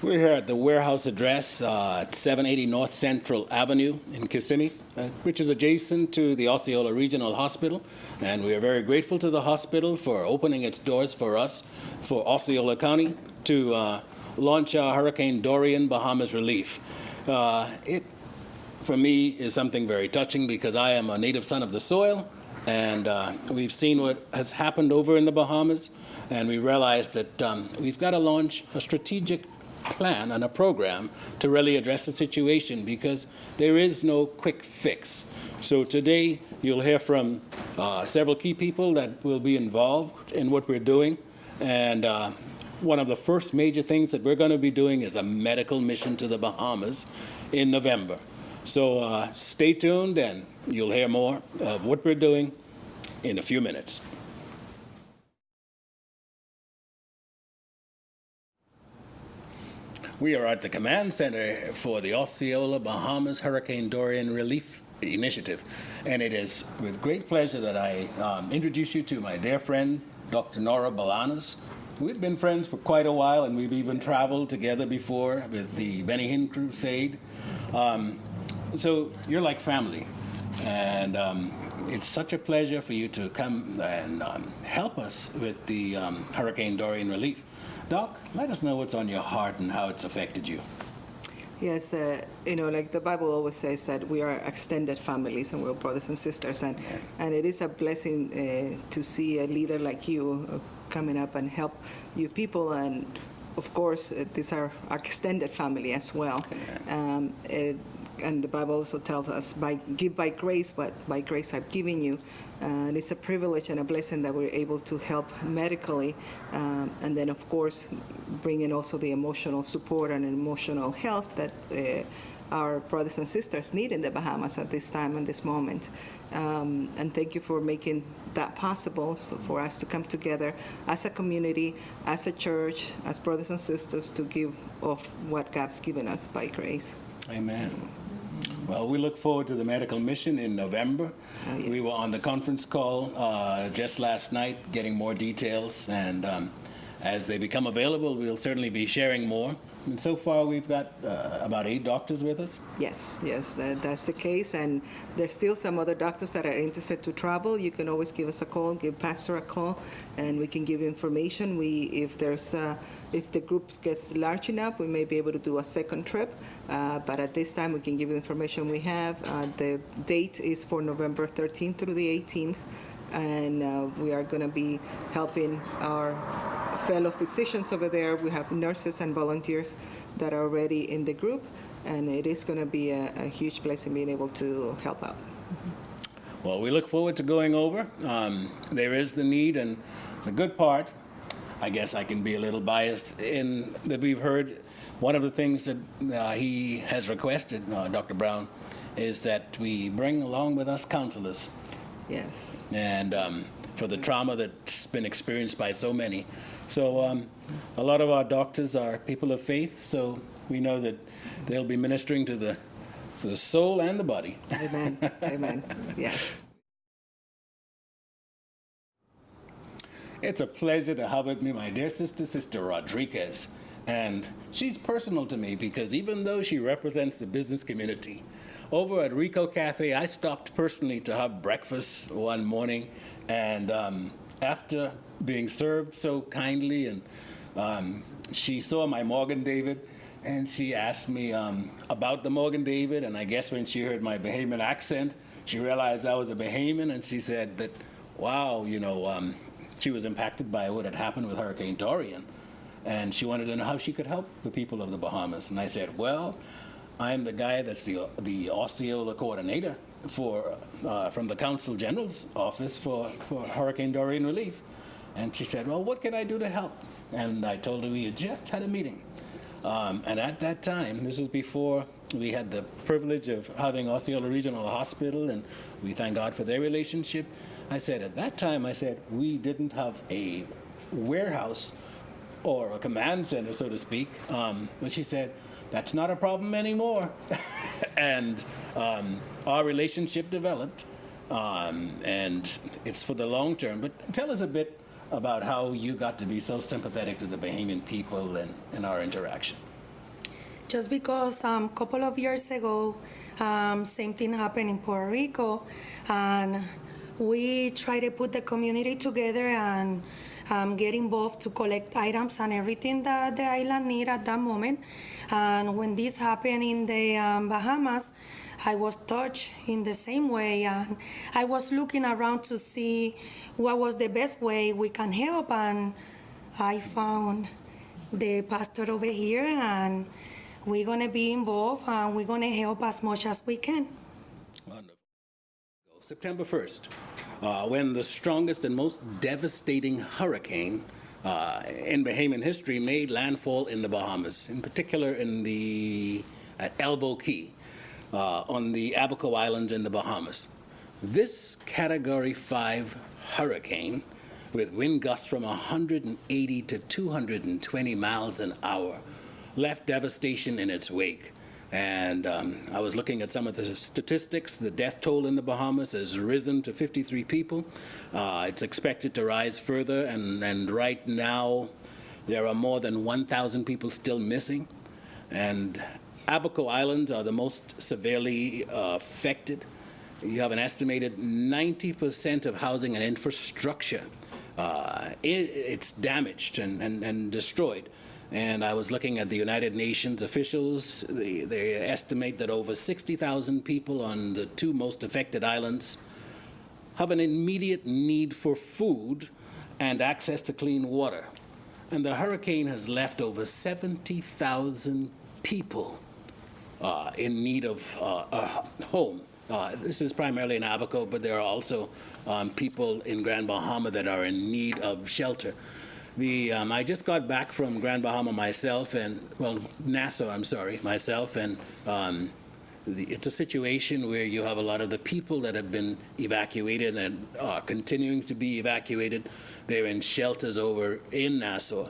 We're here at the warehouse address at 780 North Central Avenue in Kissimmee, which is adjacent to the Osceola Regional Hospital. And we are very grateful to the hospital for opening its doors for us, for Osceola County, to launch Hurricane Dorian Bahamas relief. It, for me, is something very touching because I am a native son of the soil, and we've seen what has happened over in the Bahamas, and we realize that we've got to launch a strategic plan and a program to really address the situation because there is no quick fix. So today you'll hear from several key people that will be involved in what we're doing, and one of the first major things that we're going to be doing is a medical mission to the Bahamas in November. So stay tuned and you'll hear more of what we're doing in a few minutes. We are at the command center for the Osceola Bahamas Hurricane Dorian Relief Initiative. And it is with great pleasure that I introduce you to my dear friend, Dr. Nora Balanos. We've been friends for quite a while, and we've even traveled together before with the Benny Hinn Crusade. So you're like family. And it's such a pleasure for you to come and help us with the Hurricane Dorian relief. Doc, let us know what's on your heart and how it's affected you. Yes, like the Bible always says that we are extended families and we're brothers and sisters, and it is a blessing to see a leader like you coming up and help you people, and of course, these are our extended family as well. And the Bible also tells us, give by grace, but by grace I've given you. And it's a privilege and a blessing that we're able to help medically, and then of course bring in also the emotional support and emotional health that our brothers and sisters need in the Bahamas at this time and this moment. And thank you for making that possible, so for us to come together as a community, as a church, as brothers and sisters to give of what God's given us by grace. Amen. Well, we look forward to the medical mission in November. Oh, yes. We were on the conference call just last night getting more details, and as they become available, we'll certainly be sharing more. And so far, we've got about 8 doctors with us. Yes, that's the case. And there's still some other doctors that are interested to travel. You can always give us a call, give Pastor a call, and we can give you information. If the group gets large enough, we may be able to do a second trip. But at this time, we can give you the information we have. The date is for November 13th through the 18th. And we are going to be helping our fellow physicians over there. We have nurses and volunteers that are already in the group, and it is going to be a huge blessing being able to help out. Well, we look forward to going over. There is the need, and the good part, I guess I can be a little biased in that we've heard one of the things that he has requested, Dr. Brown, is that we bring along with us counselors. Yes. And for the trauma that's been experienced by so many. So a lot of our doctors are people of faith, so we know that they'll be ministering to the soul and the body. Amen. Amen. Yes. It's a pleasure to have with me my dear sister Rodriguez. And she's personal to me because even though she represents the business community, over at Rico Cafe, I stopped personally to have breakfast one morning, and after being served so kindly, and she saw my Morgan David, and she asked me about the Morgan David, and I guess when she heard my Bahamian accent, she realized I was a Bahamian, and she said that, wow, she was impacted by what had happened with Hurricane Dorian, and she wanted to know how she could help the people of the Bahamas. And I said, well, I'm the guy that's the Osceola coordinator from the Consul General's office for Hurricane Dorian relief. And she said, well, what can I do to help? And I told her we had just had a meeting. And at that time, this was before we had the privilege of having Osceola Regional Hospital, and we thank God for their relationship. I said, at that time, we didn't have a warehouse or a command center, so to speak. But she said, that's not a problem anymore. And our relationship developed, and it's for the long term. But tell us a bit about how you got to be so sympathetic to the Bahamian people and our interaction. just because a couple of years ago, same thing happened in Puerto Rico, and we try to put the community together and get involved to collect items and everything that the island need at that moment. And when this happened in the Bahamas, I was touched in the same way, and I was looking around to see what was the best way we can help, and I found the pastor over here, and we're gonna be involved, and we're gonna help as much as we can. Wonderful. September 1st, when the strongest and most devastating hurricane in Bahamian history made landfall in the Bahamas, in particular at Elbow Key, on the Abaco Islands in the Bahamas. This Category 5 hurricane, with wind gusts from 180 to 220 miles an hour, left devastation in its wake. And I was looking at some of the statistics. The death toll in the Bahamas has risen to 53 people. It's expected to rise further, and right now there are more than 1,000 people still missing. And Abaco Islands are the most severely affected. You have an estimated 90% of housing and infrastructure. It's damaged and destroyed. And I was looking at the United Nations officials. They estimate that over 60,000 people on the two most affected islands have an immediate need for food and access to clean water. And the hurricane has left over 70,000 people in need of a home. This is primarily in Abaco, but there are also people in Grand Bahama that are in need of shelter. I just got back from Grand Bahama myself, Nassau, myself, and it's a situation where you have a lot of the people that have been evacuated and are continuing to be evacuated. They're in shelters over in Nassau.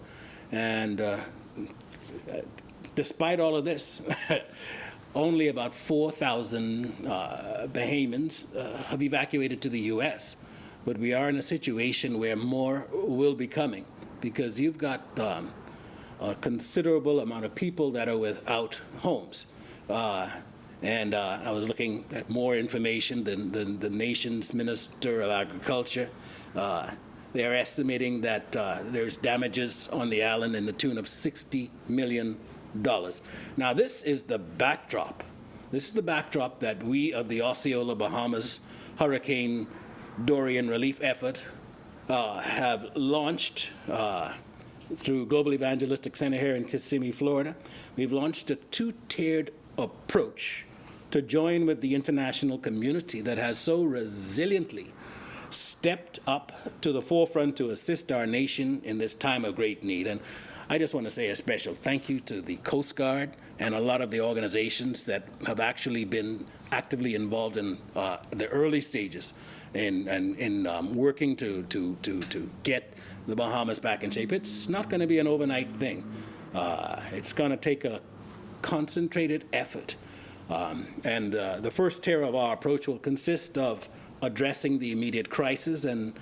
And despite all of this, only about 4,000 Bahamians have evacuated to the U.S. But we are in a situation where more will be coming, because you've got a considerable amount of people that are without homes. And I was looking at more information than the nation's Minister of Agriculture. They're estimating that there's damages on the island in the tune of $60 million. Now, this is the backdrop. This is the backdrop that we of the Osceola Bahamas Hurricane Dorian relief effort have launched through Global Evangelistic Center here in Kissimmee, Florida. We've launched a two-tiered approach to join with the international community that has so resiliently stepped up to the forefront to assist our nation in this time of great need. And I just want to say a special thank you to the Coast Guard and a lot of the organizations that have actually been actively involved in the early stages in working to get the Bahamas back in shape. It's not going to be an overnight thing. It's going to take a concentrated effort. And the first tier of our approach will consist of addressing the immediate crisis. And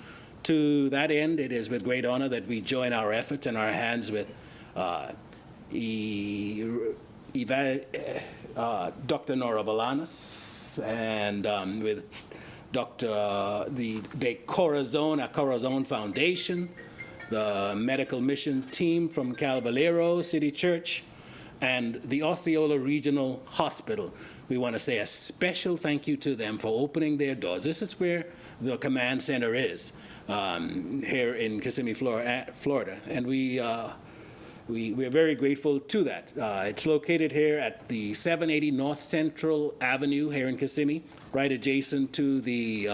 to that end, it is with great honor that we join our efforts and our hands with Dr. Nora Valanas and with the Corazon Foundation, the medical mission team from Cal Valero City Church, and the Osceola Regional Hospital. We want to say a special thank you to them for opening their doors. This is where the command center is, here in Kissimmee, Florida, and we're very grateful to that. It's located here at the 780 North Central Avenue here in Kissimmee, right adjacent to the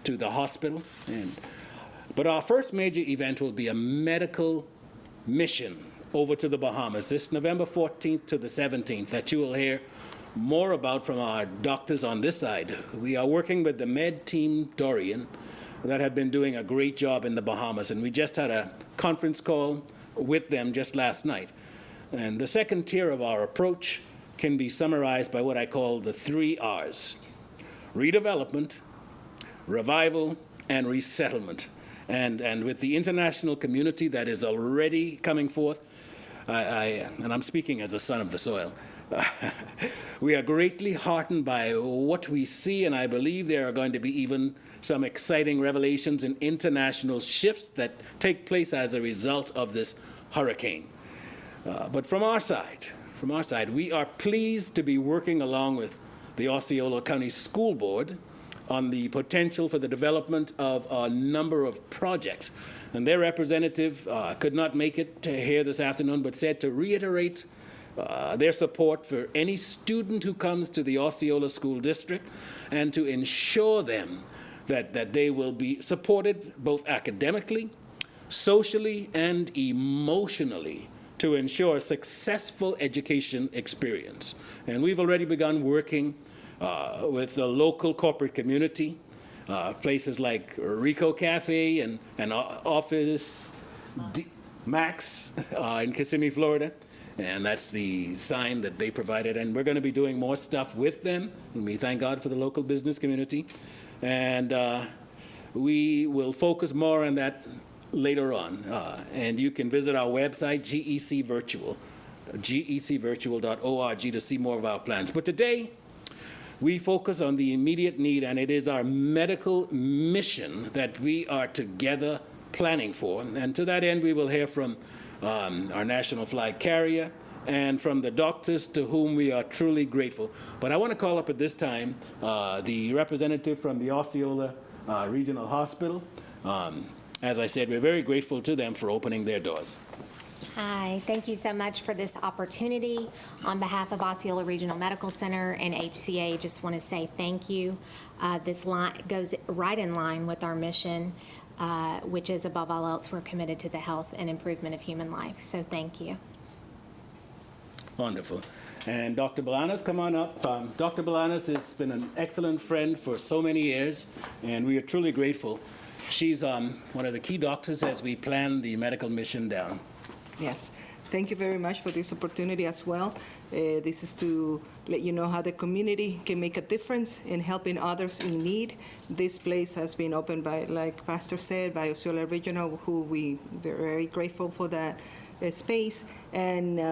hospital. But our first major event will be a medical mission over to the Bahamas this November 14th to the 17th that you will hear more about from our doctors on this side. We are working with the Med Team Dorian that have been doing a great job in the Bahamas, and we just had a conference call with them just last night. And the second tier of our approach can be summarized by what I call the 3 R's: redevelopment, revival, and resettlement. And with the international community that is already coming forth, and I'm speaking as a son of the soil, we are greatly heartened by what we see, and I believe there are going to be even some exciting revelations and international shifts that take place as a result of this hurricane. But from our side, we are pleased to be working along with the Osceola County School Board on the potential for the development of a number of projects. And their representative could not make it here this afternoon, but said to reiterate their support for any student who comes to the Osceola School District and to ensure them that they will be supported both academically, socially, and emotionally to ensure a successful education experience. And we've already begun working with the local corporate community, places like Rico Cafe and Office Max in Kissimmee, Florida. And that's the sign that they provided. And we're going to be doing more stuff with them. And we thank God for the local business community. And we will focus more on that later on. And you can visit our website, GEC Virtual, gecvirtual.org, to see more of our plans. But today, we focus on the immediate need, and it is our medical mission that we are together planning for. And to that end, we will hear from our national flag carrier and from the doctors to whom we are truly grateful. But I want to call up at this time the representative from the Osceola Regional Hospital. As I said, we're very grateful to them for opening their doors. Hi, thank you so much for this opportunity. On behalf of Osceola Regional Medical Center and HCA, just want to say thank you. This line goes right in line with our mission, which is above all else, we're committed to the health and improvement of human life. So thank you. Wonderful. And Dr. Balanas, come on up. Dr. Balanas has been an excellent friend for so many years, and we are truly grateful. She's one of the key doctors as we plan the medical mission down. Yes. Thank you very much for this opportunity as well. This is to let you know how the community can make a difference in helping others in need. This place has been opened by, like Pastor said, by Osceola Regional, who we're very grateful for that space. And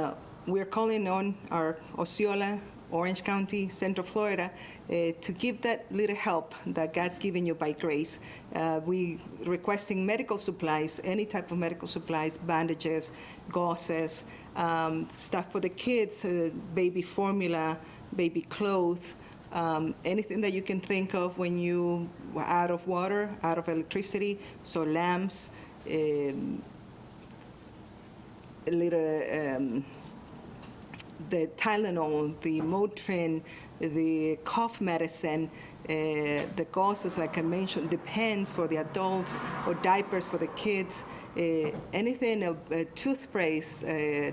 we're calling on our Osceola, Orange County, Central Florida, to give that little help that God's given you by grace. We requesting medical supplies, any type of medical supplies, bandages, gauzes, stuff for the kids, baby formula, baby clothes, anything that you can think of when you are out of water, out of electricity, so lamps, the Tylenol, the Motrin, the cough medicine, the gauzes, like I mentioned, the pens for the adults, or diapers for the kids, anything of toothpaste,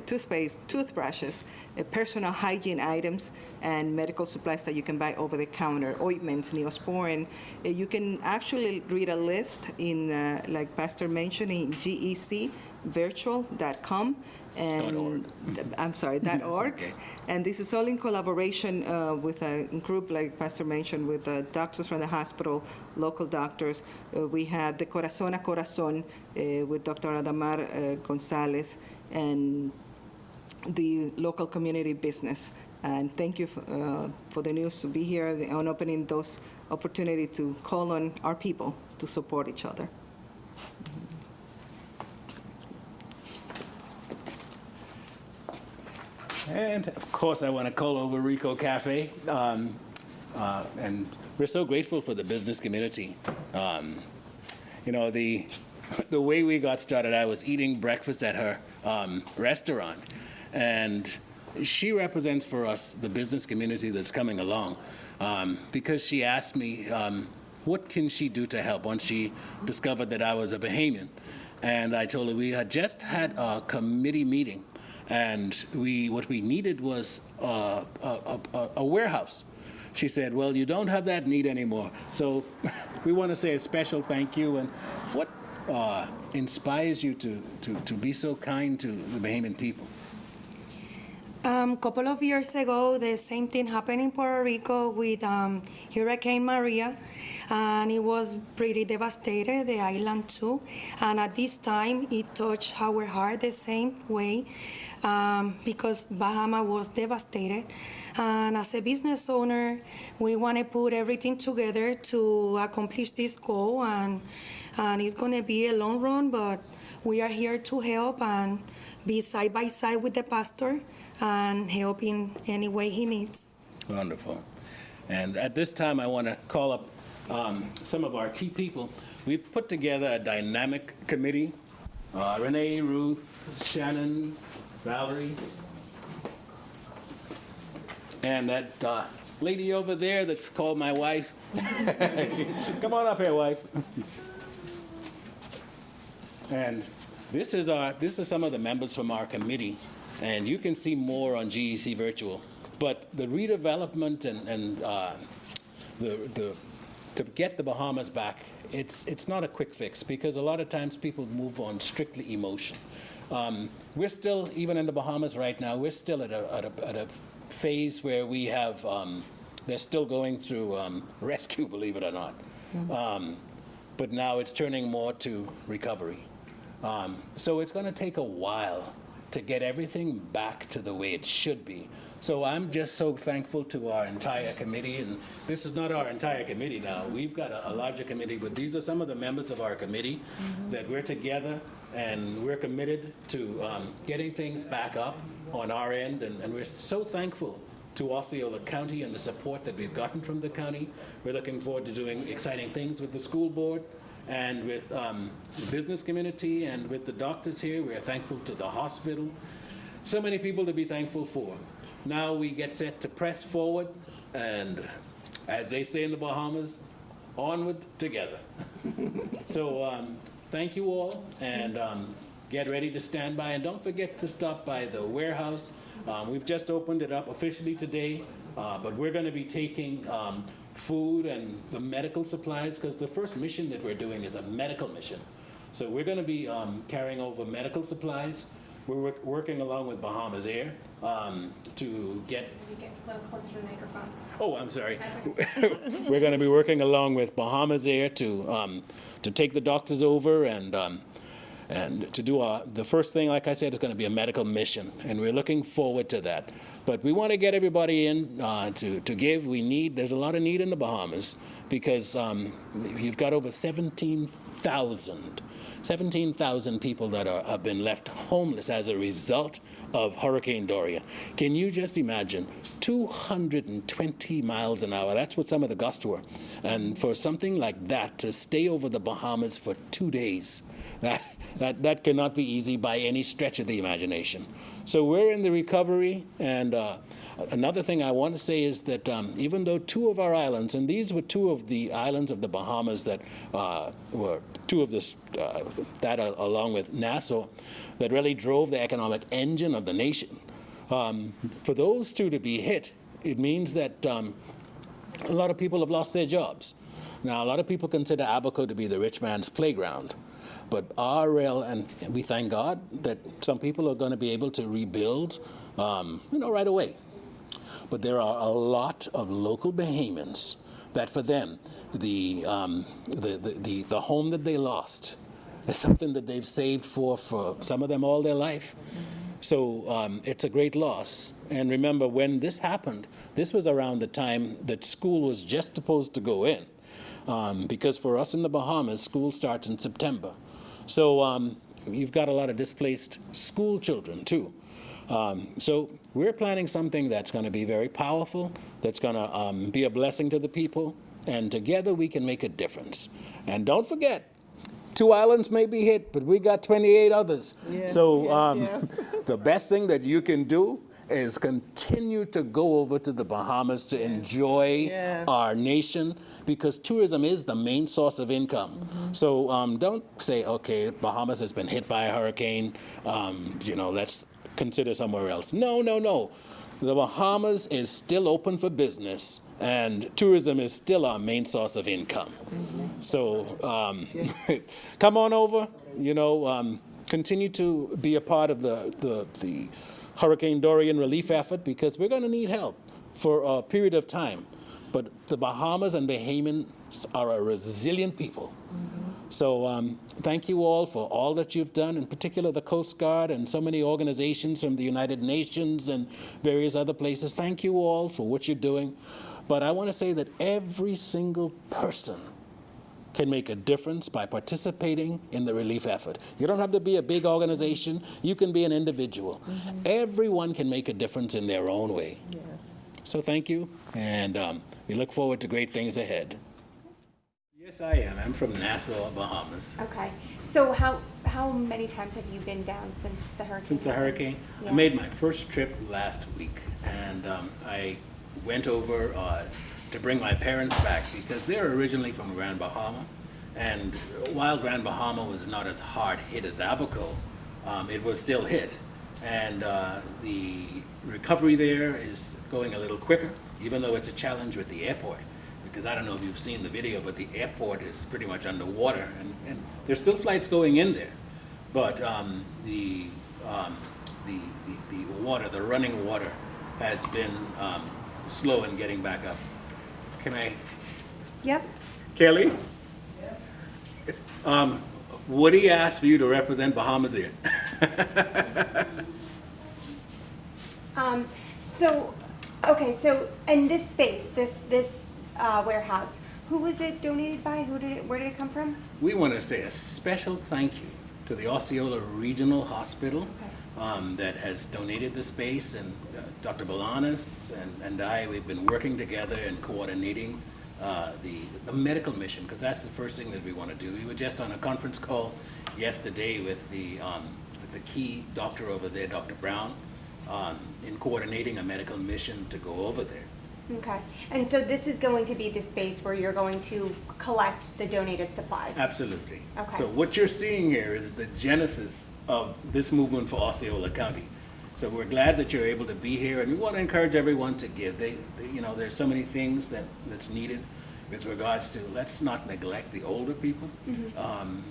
toothbrushes, personal hygiene items, and medical supplies that you can buy over the counter, ointments, Neosporin. You can actually read a list in, like Pastor mentioned, in gecvirtual.com. And I'm sorry, .org. Okay. And this is all in collaboration with a group, like Pastor mentioned, with doctors from the hospital, local doctors. We have the Corazón a Corazón with Dr. Adamar Gonzalez, and the local community business. And thank you for the news to be here on opening those opportunity to call on our people to support each other. And of course, I want to call over Rico Cafe. And we're so grateful for the business community. You know, the way we got started, I was eating breakfast at her restaurant, and she represents for us the business community that's coming along, because she asked me, what can she do to help once she discovered that I was a Bahamian? And I told her we had just had a committee meeting, and what we needed was a warehouse. She said, well, you don't have that need anymore. So we want to say a special thank you. And what inspires you to be so kind to the Bahamian people? Couple of years ago, the same thing happened in Puerto Rico with Hurricane Maria, and it was pretty devastated, the island too. And at this time, it touched our heart the same way because Bahama was devastated. And as a business owner, we want to put everything together to accomplish this goal, and it's going to be a long run, but we are here to help and be side by side with the pastor and help in any way he needs. Wonderful. And at this time, I want to call up some of our key people. We've put together a dynamic committee. Renee, Ruth, Shannon, Valerie, and that lady over there that's called my wife. Come on up here, wife. And this is some of the members from our committee, and you can see more on GEC Virtual. But the redevelopment and to get the Bahamas back, it's not a quick fix because a lot of times people move on strictly emotion. We're still, even in the Bahamas right now, we're still at a phase where we have, they're still going through rescue, believe it or not. But now it's turning more to recovery. So it's going to take a while to get everything back to the way it should be. So I'm just so thankful to our entire committee, and this is not our entire committee now. We've got a larger committee, but these are some of the members of our committee that we're together, and we're committed to getting things back up on our end, and we're so thankful to Osceola County and the support that we've gotten from the county. We're looking forward to doing exciting things with the school board and with the business community and with the doctors here. We're thankful to the hospital. So many people to be thankful for. Now we get set to press forward, and as they say in the Bahamas, onward together. So thank you all, and get ready to stand by. And don't forget to stop by the warehouse. We've just opened it up officially today, but we're going to be taking food and the medical supplies, because the first mission that we're doing is a medical mission. So we're going to be carrying over medical supplies. We're working along with Bahamas Air to get... You get a little closer to the microphone. Oh, I'm sorry. We're going to be working along with Bahamas Air to take the doctors over and to do the first thing, like I said, is going to be a medical mission, and we're looking forward to that. But we want to get everybody in to give. There's a lot of need in the Bahamas because you've got over 17,000 people that have been left homeless as a result of Hurricane Dorian. Can you just imagine 220 miles an hour? That's what some of the gusts were. And for something like that to stay over the Bahamas for 2 days, that cannot be easy by any stretch of the imagination. So we're in the recovery, and another thing I want to say is that even though two of our islands, and these were two of the islands of the Bahamas that were two of this, along with Nassau, that really drove the economic engine of the nation. For those two to be hit, it means that a lot of people have lost their jobs. Now, a lot of people consider Abaco to be the rich man's playground. But our rail, and we thank God that some people are going to be able to rebuild, right away. But there are a lot of local Bahamians that, for them, the home that they lost is something that they've saved for some of them all their life. So it's a great loss. And remember, when this happened, this was around the time that school was just supposed to go in, because for us in the Bahamas, school starts in September. So you've got a lot of displaced school children, too. So we're planning something that's going to be very powerful, that's going to be a blessing to the people, and together we can make a difference. And don't forget, 2 islands may be hit, but we got 28 others. Yes, so yes. the best thing that you can do is continue to go over to the Bahamas to enjoy our nation, because tourism is the main source of income. So don't say, okay, Bahamas has been hit by a hurricane, let's consider somewhere else. No. The Bahamas is still open for business, and tourism is still our main source of income. So come on over, continue to be a part of the Hurricane Dorian relief effort because we're going to need help for a period of time. But the Bahamas and Bahamians are a resilient people. So thank you all for all that you've done, in particular the Coast Guard and so many organizations from the United Nations and various other places. Thank you all for what you're doing. But I want to say that every single person can make a difference by participating in the relief effort. You don't have to be a big organization. You can be an individual. Everyone can make a difference in their own way. Yes. So thank you, and we look forward to great things ahead. Yes, I am. I'm from Nassau, Bahamas. Okay. So how many times have you been down since the hurricane? Since the hurricane, Yeah. I made my first trip last week, and I went over to bring my parents back because they're originally from Grand Bahama, and while Grand Bahama was not as hard hit as Abaco, it was still hit, and the recovery there is going a little quicker, even though it's a challenge with the airport. Because I don't know if you've seen the video, but the airport is pretty much underwater, and there's still flights going in there, but the water, the running water, has been slow in getting back up. Can I, Yep. Kelly? Woody asked for you to represent Bahamas here. So and this space, this warehouse, who was it donated by? Where did it come from? We want to say a special thank you to the Osceola Regional Hospital that has donated the space, and Dr. Bolanos and I, we've been working together and coordinating the medical mission, because that's the first thing that we want to do. We were just on a conference call yesterday with the key doctor over there, Dr. Brown, in coordinating a medical mission to go over there. Okay. And so this is going to be the space where you're going to collect the donated supplies? Absolutely. Okay. So what you're seeing here is the genesis of this movement for Osceola County. So we're glad that you're able to be here, and we want to encourage everyone to give. There's so many things that's needed with regards to, let's not neglect the older people,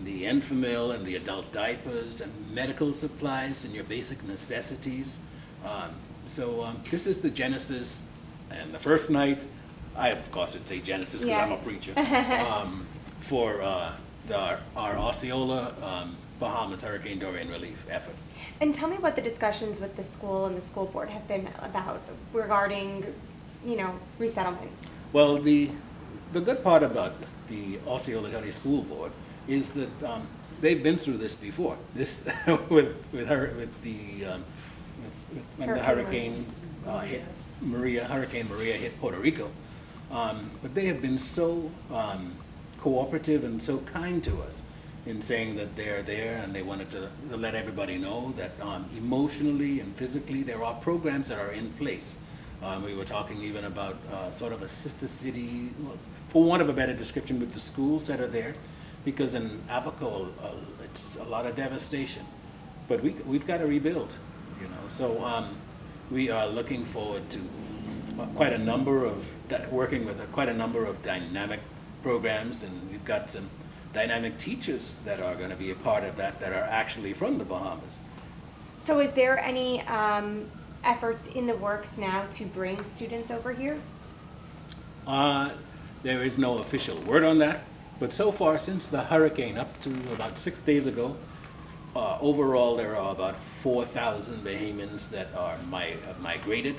the infant and the adult diapers and medical supplies and your basic necessities. This is the genesis, and the first night, I of course would say genesis because I'm a preacher, for our Osceola Bahamas Hurricane Dorian relief effort. And tell me what the discussions with the school and the school board have been about regarding, resettlement. Well, the good part about the Osceola County School Board is that they've been through this before. This when the hurricane hit Hurricane Maria hit Puerto Rico. But they have been so cooperative and so kind to us in saying that they're there, and they wanted to let everybody know that emotionally and physically there are programs that are in place. We were talking even about sort of a sister city, for want of a better description, with the schools that are there, because in Abaco it's a lot of devastation, but we've got to rebuild, So we are looking forward to quite a number of working with quite a number of dynamic programs, and we've got some dynamic teachers that are going to be a part of that are actually from the Bahamas. So is there any efforts in the works now to bring students over here? There is no official word on that, but so far since the hurricane up to about 6 days ago, overall there are about 4,000 Bahamians that have migrated.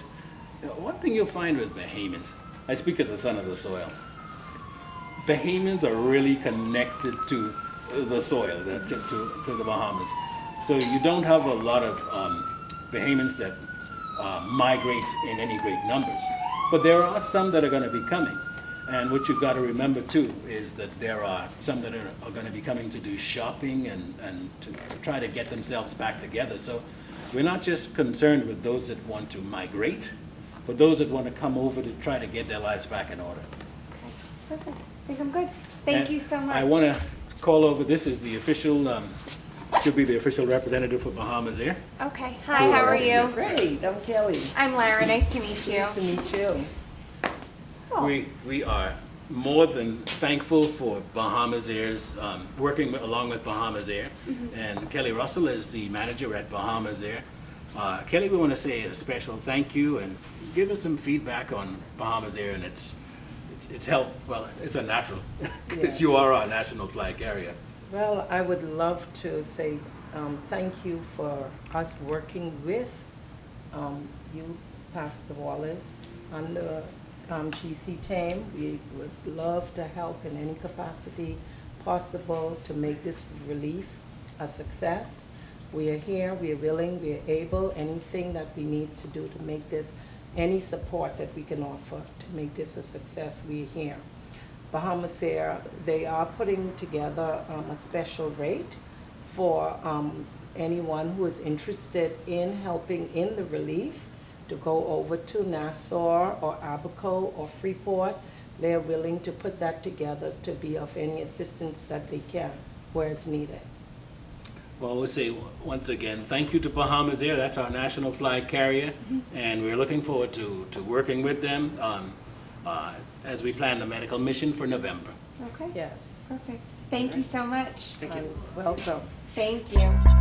One thing you'll find with Bahamians, I speak as a son of the soil, Bahamians are really connected to the soil, to the Bahamas. So you don't have a lot of Bahamians that migrate in any great numbers. But there are some that are going to be coming. And what you've got to remember too is that there are some that are going to be coming to do shopping and to try to get themselves back together. So we're not just concerned with those that want to migrate, but those that want to come over to try to get their lives back in order. Perfect. I think I'm good. Thank you so much. I want to call over, this is the official, should be the official representative for Bahamas Air. Okay. Hi, how are you? Great, I'm Kelly. I'm Lara. Nice to meet you. Nice to meet you. Oh. We are more than thankful for Bahamas Air's, working along with Bahamas Air. And Kelly Russell is the manager at Bahamas Air Kelly, we want to say a special thank you and give us some feedback on Bahamas Air and its help. Well, it's a natural, because Yes. you are our national flag carrier. Well, I would love to say thank you for us working with you, Pastor Wallace, and the GC team. We would love to help in any capacity possible to make this relief a success. We are here, we are willing, we are able, anything that we need to do to make this, any support that we can offer to make this a success, we are here. Bahamas Air, they are putting together a special rate for anyone who is interested in helping in the relief to go over to Nassau or Abaco or Freeport. They are willing to put that together to be of any assistance that they can where it's needed. Well, we'll say once again, thank you to Bahamas Air. That's our national flag carrier, and we're looking forward to working with them as we plan the medical mission for November. Okay. Yes, Perfect. Thank you so much. and welcome. Thank you.